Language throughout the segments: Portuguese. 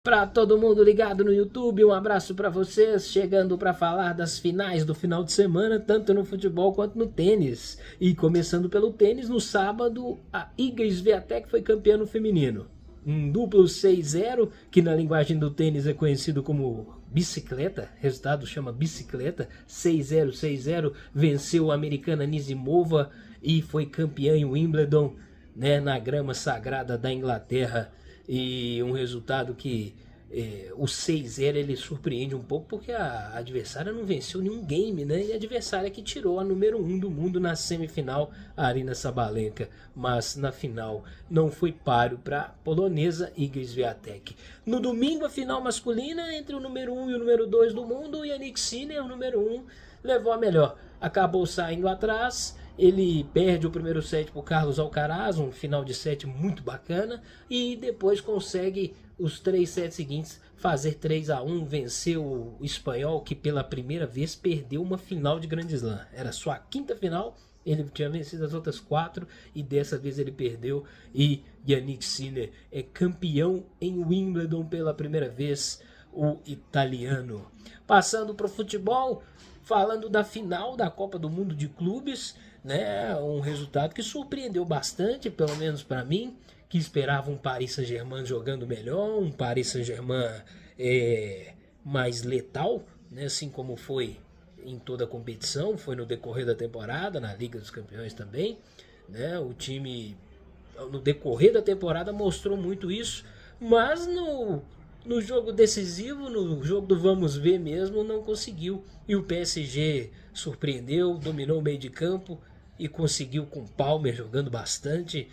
Para todo mundo ligado no YouTube, um abraço para vocês, chegando para falar das finais do final de semana, tanto no futebol quanto no tênis. E começando pelo tênis, no sábado, a Iga Swiatek foi campeã no feminino. Um duplo 6-0, que na linguagem do tênis é conhecido como bicicleta, resultado chama bicicleta, 6-0, 6-0, venceu a americana Anisimova e foi campeã em Wimbledon, né, na grama sagrada da Inglaterra. E um resultado que o 6-0 ele surpreende um pouco porque a adversária não venceu nenhum game, né? E a adversária que tirou a número 1 do mundo na semifinal, a Aryna Sabalenka, mas na final não foi páreo para a polonesa Iga Swiatek. No domingo, a final masculina entre o número 1 e o número 2 do mundo, e Jannik Sinner, o número 1, levou a melhor. Acabou saindo atrás. Ele perde o primeiro set para o Carlos Alcaraz, um final de set muito bacana, e depois consegue os 3 sets seguintes fazer 3-1, venceu o espanhol que pela primeira vez perdeu uma final de Grand Slam. Era sua quinta final, ele tinha vencido as outras 4 e dessa vez ele perdeu, e Jannik Sinner é campeão em Wimbledon pela primeira vez, o italiano. Passando para o futebol, falando da final da Copa do Mundo de Clubes, né, um resultado que surpreendeu bastante, pelo menos para mim, que esperava um Paris Saint-Germain jogando melhor, um Paris Saint-Germain mais letal, né, assim como foi em toda a competição, foi no decorrer da temporada, na Liga dos Campeões também, né, o time no decorrer da temporada mostrou muito isso, mas no jogo decisivo, no jogo do vamos ver mesmo, não conseguiu. E o PSG surpreendeu, dominou o meio de campo e conseguiu com o Palmer jogando bastante.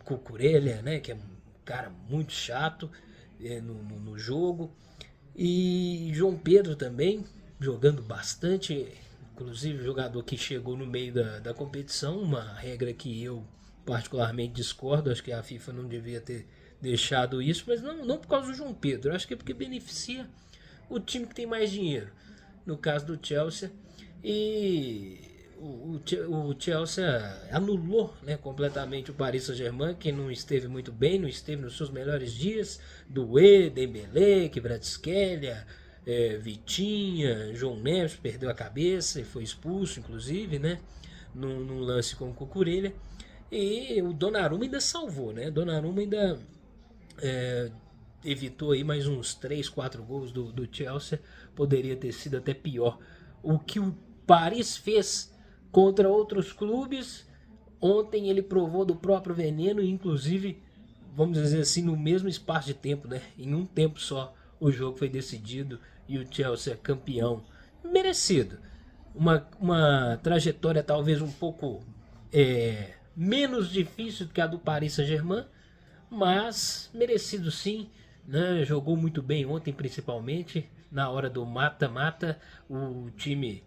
Cucurella, né, que é um cara muito chato no jogo. E João Pedro também jogando bastante. Inclusive jogador que chegou no meio da competição, uma regra que eu particularmente discordo. Acho que a FIFA não devia ter deixado isso, mas não por causa do João Pedro, acho que é porque beneficia o time que tem mais dinheiro, no caso do Chelsea, e o Chelsea anulou, né, completamente o Paris Saint-Germain, que não esteve muito bem, não esteve nos seus melhores dias, Doué, Dembélé, Kvaratskhelia, Vitinha, João Neves perdeu a cabeça e foi expulso, inclusive, né, num lance com o Cucurella, e o Donnarumma ainda salvou, né, Donnarumma ainda evitou aí mais uns 3, 4 gols do Chelsea. Poderia ter sido até pior. O que o Paris fez contra outros clubes, ontem ele provou do próprio veneno, inclusive, vamos dizer assim, no mesmo espaço de tempo, né? Em um tempo só o jogo foi decidido e o Chelsea é campeão. Merecido. Uma trajetória talvez um pouco menos difícil do que a do Paris Saint-Germain, mas merecido sim, né? Jogou muito bem ontem, principalmente na hora do mata-mata. O time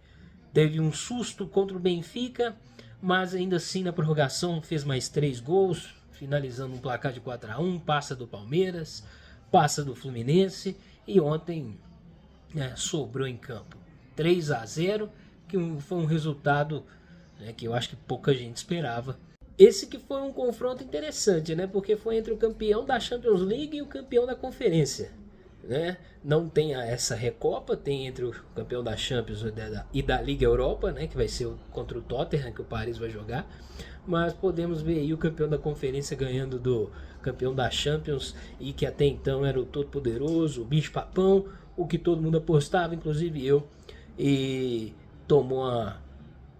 teve um susto contra o Benfica, mas ainda assim na prorrogação fez mais 3 gols, finalizando um placar de 4-1, passa do Palmeiras, passa do Fluminense, e ontem sobrou em campo 3-0, que foi um resultado, né, que eu acho que pouca gente esperava. Esse que foi um confronto interessante, né? Porque foi entre o campeão da Champions League e o campeão da Conferência, né? Não tem essa recopa, tem entre o campeão da Champions e da Liga Europa, né? Que vai ser contra o Tottenham, que o Paris vai jogar. Mas podemos ver aí o campeão da Conferência ganhando do campeão da Champions, e que até então era o todo-poderoso, o bicho-papão, o que todo mundo apostava, inclusive eu, e tomou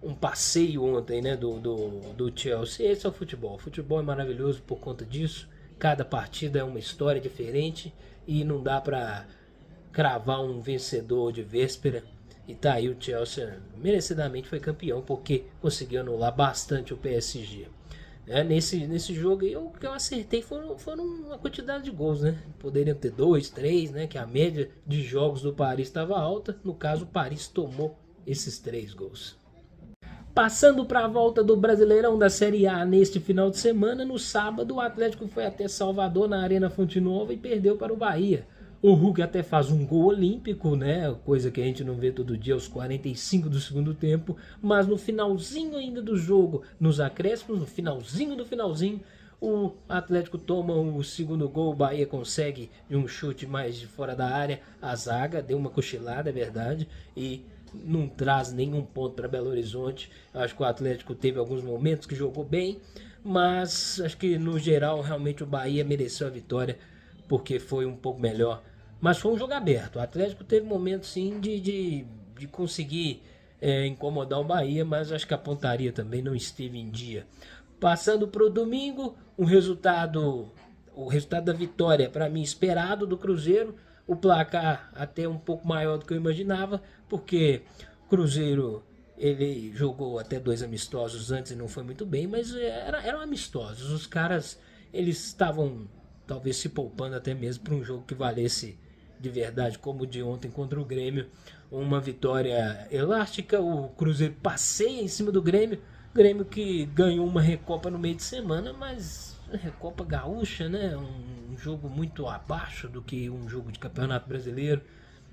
um passeio ontem, né, do Chelsea. Esse é o futebol. O futebol é maravilhoso por conta disso. Cada partida é uma história diferente e não dá para cravar um vencedor de véspera. E tá aí, o Chelsea merecidamente foi campeão porque conseguiu anular bastante o PSG. Nesse jogo aí, o que eu acertei foram uma quantidade de gols, né? Poderiam ter 2, 3, né? Que a média de jogos do Paris estava alta. No caso, o Paris tomou esses 3 gols. Passando para a volta do Brasileirão da Série A neste final de semana, no sábado o Atlético foi até Salvador na Arena Fonte Nova e perdeu para o Bahia. O Hulk até faz um gol olímpico, né? Coisa que a gente não vê todo dia aos 45 do segundo tempo, mas no finalzinho ainda do jogo, nos acréscimos, no finalzinho do finalzinho, O Atlético toma o segundo gol, o Bahia consegue de um chute mais de fora da área, a zaga deu uma cochilada, é verdade, e não traz nenhum ponto para Belo Horizonte. Acho que o Atlético teve alguns momentos que jogou bem, mas acho que no geral realmente o Bahia mereceu a vitória porque foi um pouco melhor. Mas foi um jogo aberto. O Atlético teve momentos sim de conseguir incomodar o Bahia, mas acho que a pontaria também não esteve em dia. Passando para o domingo, o resultado da vitória para mim esperado do Cruzeiro. O placar até um pouco maior do que eu imaginava, porque o Cruzeiro ele jogou até 2 amistosos antes e não foi muito bem, mas eram amistosos. Os caras eles estavam talvez se poupando até mesmo para um jogo que valesse de verdade, como o de ontem contra o Grêmio. Uma vitória elástica, o Cruzeiro passeia em cima do Grêmio. Grêmio que ganhou uma Recopa no meio de semana, mas Recopa Gaúcha, né? Um jogo muito abaixo do que um jogo de Campeonato Brasileiro.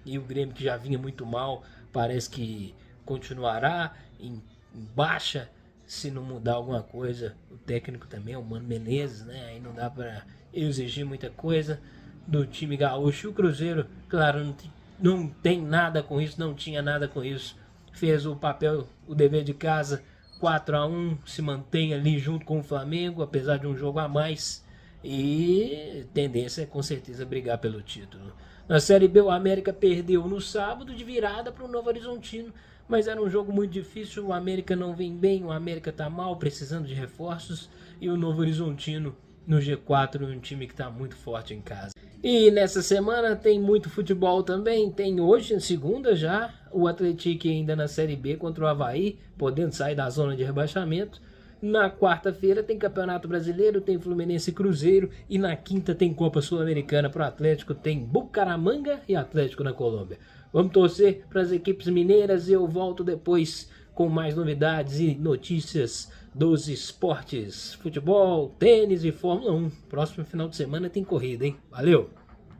E o Grêmio que já vinha muito mal, parece que continuará em baixa se não mudar alguma coisa. O técnico também é o Mano Menezes, né? Aí não dá para exigir muita coisa do time gaúcho. O Cruzeiro, claro, não tem nada com isso, não tinha nada com isso. Fez o papel, o dever de casa, 4-1, se mantém ali junto com o Flamengo, apesar de um jogo a mais. E tendência é com certeza brigar pelo título. Na Série B, o América perdeu no sábado de virada para o Novo Horizontino, mas era um jogo muito difícil. O América não vem bem, o América está mal, precisando de reforços. E o Novo Horizontino no G4, um time que está muito forte em casa. E nessa semana tem muito futebol também. Tem hoje, em segunda já, o Atlético ainda na Série B contra o Avaí, podendo sair da zona de rebaixamento. Na quarta-feira tem Campeonato Brasileiro, tem Fluminense e Cruzeiro. E na quinta tem Copa Sul-Americana para o Atlético, tem Bucaramanga e Atlético na Colômbia. Vamos torcer para as equipes mineiras e eu volto depois com mais novidades e notícias dos esportes, futebol, tênis e Fórmula 1. Próximo final de semana tem corrida, hein? Valeu!